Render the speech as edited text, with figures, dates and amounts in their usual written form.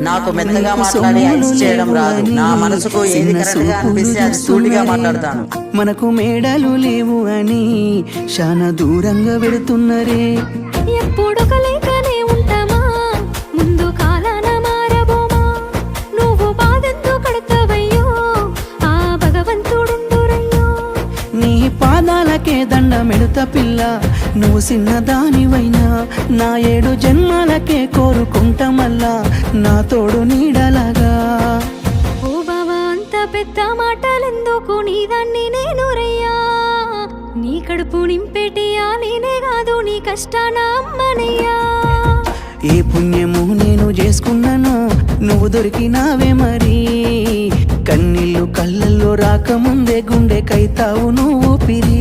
నాకు మెత్తగా మాట్లాడి ఐస్ చేయడం రాదు. నా మనసుకు ఏది కరెక్ట్ గా అనిపిస్తే అది సూటిగా మాట్లాడతాను. మనకు మేడలు లేవు అని చాలా దూరంగా వెళుతున్నరే. ఎప్పుడు కలయికనే ఉంటామా, ముందు కాలాన మారబోమా. నువ్వు బాధెంతో కడతావయ్యో, ఆ భగవంతుడుండురయ్యో. నీ పాదాలకే దండమెడుత పిల్ల, నువ్వు చిన్నదానివైనా నా 7 జన్మాలకే కోరుకుంటా మళ్ళా నా తోడు నీడలాగా. ఓ బావా అంత పెద్ద మాటలెందుకు, నీదాన్ని నేను రయ్యా. నీ కడుపు నింపేటియా నేనే కాదు, నీ కష్టాన అమ్మనయ్యా. ఏ పుణ్యము నేను చేసుకున్నాను, నువ్వు దొరికినావే మరి. కన్నీళ్ళు కళ్ళల్లో రాకముందే గుండె కైతావు నువ్వు పిరి.